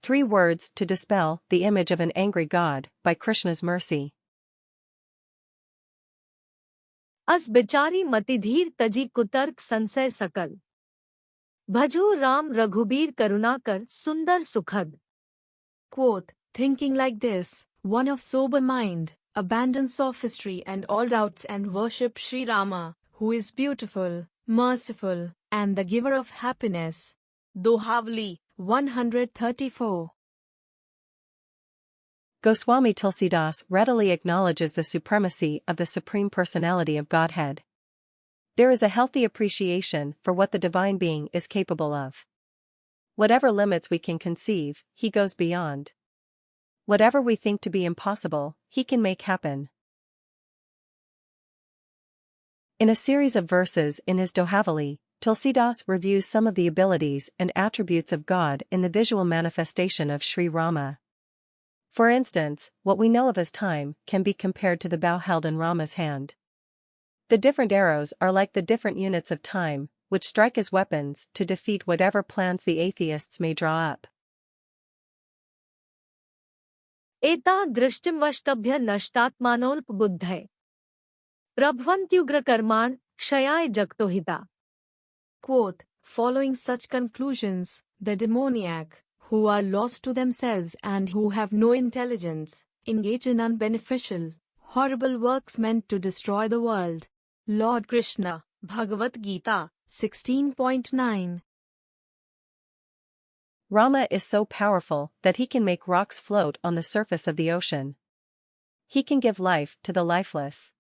3 words to dispel the image of an angry God by Krishna's mercy. अस बिचारी मति धीर तजी कुतर्क संशय सकल भजो राम रघुबीर करुणाकर सुंदर सुखद. Quote, thinking like this, one of sober mind, abandon sophistry and all doubts and worship Shri Rama, who is beautiful, merciful, and the giver of happiness. Dohavali, 134. Goswami Tulsidas readily acknowledges the supremacy of the Supreme Personality of Godhead. There is a healthy appreciation for what the Divine Being is capable of. Whatever limits we can conceive, He goes beyond. Whatever we think to be impossible, He can make happen. In a series of verses in his Dohavali, Tulsidas reviews some of the abilities and attributes of God in the visual manifestation of Shri Rama. For instance, what we know of as time can be compared to the bow held in Rama's hand. The different arrows are like the different units of time, which strike as weapons to defeat whatever plans the atheists may draw up. एता दृष्टिमवष्टभ्य नष्टात्मानोल्पबुद्धये प्रभवन्त्युग्र कर्माण क्षयाय जगतोहिता. Quote, following such conclusions, the demoniac, who are lost to themselves and who have no intelligence, engage in unbeneficial, horrible works meant to destroy the world. Lord Krishna, Bhagavad-gita, 16.9. Rama is so powerful that he can make rocks float on the surface of the ocean. He can give life to the lifeless.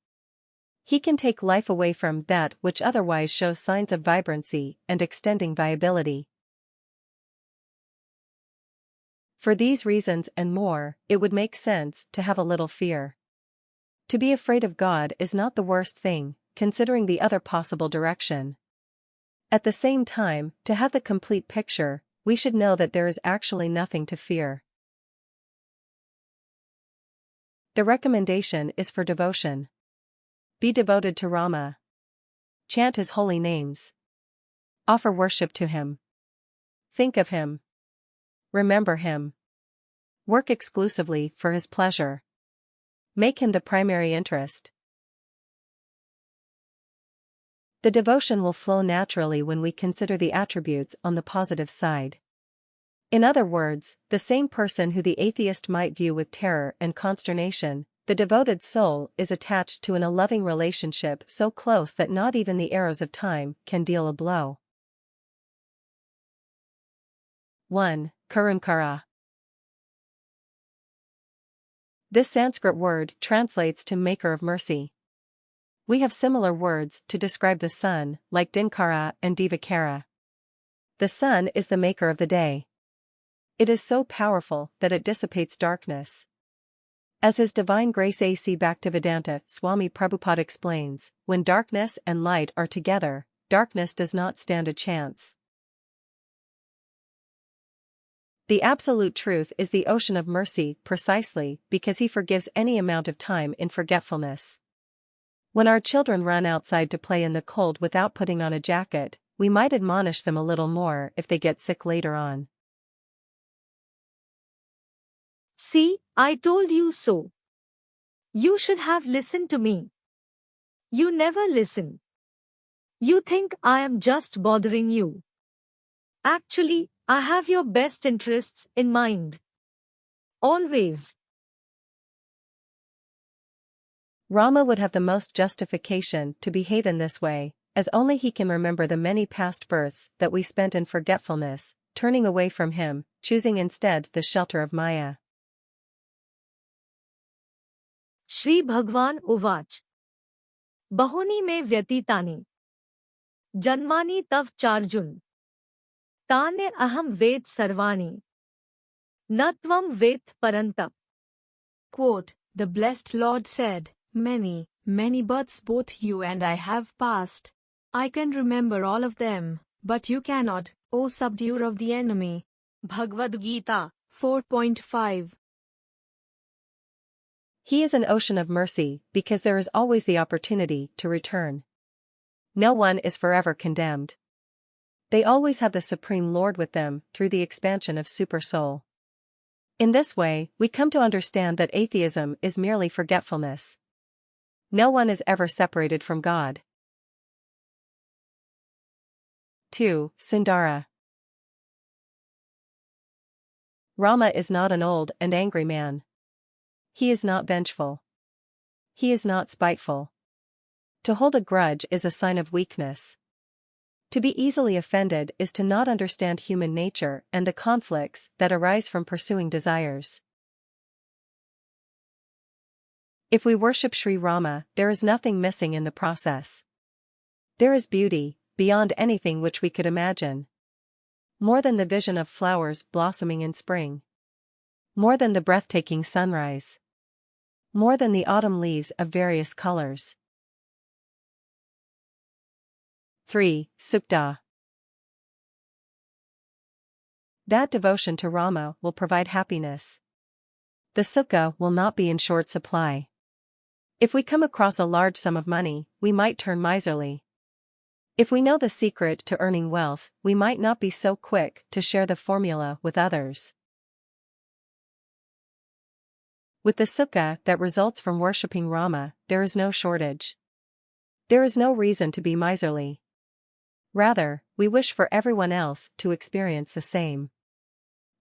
He can take life away from that which otherwise shows signs of vibrancy and extending viability. For these reasons and more, it would make sense to have a little fear. To be afraid of God is not the worst thing, considering the other possible direction. At the same time, to have the complete picture, we should know that there is actually nothing to fear. The recommendation is for devotion. Be devoted to Rama. Chant his holy names. Offer worship to him. Think of him. Remember him. Work exclusively for his pleasure. Make him the primary interest. The devotion will flow naturally when we consider the attributes on the positive side. In other words, the same person who the atheist might view with terror and consternation, the devoted soul is attached to in a loving relationship so close that not even the arrows of time can deal a blow. 1. Karunkara. This Sanskrit word translates to maker of mercy. We have similar words to describe the sun, like Dinkara and Divakara. The sun is the maker of the day. It is so powerful that it dissipates darkness. As His Divine Grace A.C. Bhaktivedanta Swami Prabhupada explains, when darkness and light are together, darkness does not stand a chance. The absolute truth is the ocean of mercy precisely because He forgives any amount of time in forgetfulness. When our children run outside to play in the cold without putting on a jacket, we might admonish them a little more if they get sick later on. See, I told you so. You should have listened to me. You never listen. You think I am just bothering you. Actually, I have your best interests in mind. Always. Rama would have the most justification to behave in this way, as only he can remember the many past births that we spent in forgetfulness, turning away from him, choosing instead the shelter of Maya. Shri Bhagwan Uvach. Bahuni me vyatitani. Janmani tav charjun. Tane aham ved sarvani. Natvam ved parantap. Quote, the blessed Lord said, many, many births both you and I have passed. I can remember all of them, but you cannot, O subduer of the enemy. Bhagavad-gita, 4.5. He is an ocean of mercy because there is always the opportunity to return. No one is forever condemned. They always have the Supreme Lord with them through the expansion of Super Soul. In this way, we come to understand that atheism is merely forgetfulness. No one is ever separated from God. 2. Sundara. Rama is not an old and angry man. He is not vengeful. He is not spiteful. To hold a grudge is a sign of weakness. To be easily offended is to not understand human nature and the conflicts that arise from pursuing desires. If we worship Shri Rama, there is nothing missing in the process. There is beauty, beyond anything which we could imagine. More than the vision of flowers blossoming in spring. More than the breathtaking sunrise. More than the autumn leaves of various colors. 3. Sukta. That devotion to Rama will provide happiness. The sukha will not be in short supply. If we come across a large sum of money, we might turn miserly. If we know the secret to earning wealth, we might not be so quick to share the formula with others. With the sukha that results from worshipping Rama, there is no shortage. There is no reason to be miserly. Rather, we wish for everyone else to experience the same.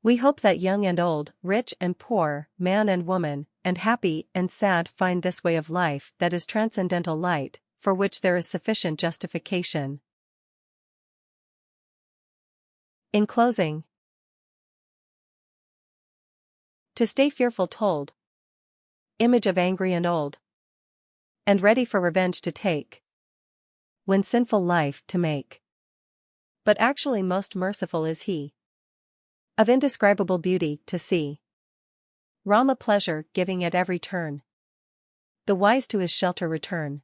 We hope that young and old, rich and poor, man and woman, and happy and sad find this way of life that is transcendental light, for which there is sufficient justification. In closing, to stay fearful told, image of angry and old, and ready for revenge to take, when sinful life to make. But actually most merciful is he, of indescribable beauty to see. Rama pleasure giving at every turn. The wise to his shelter return.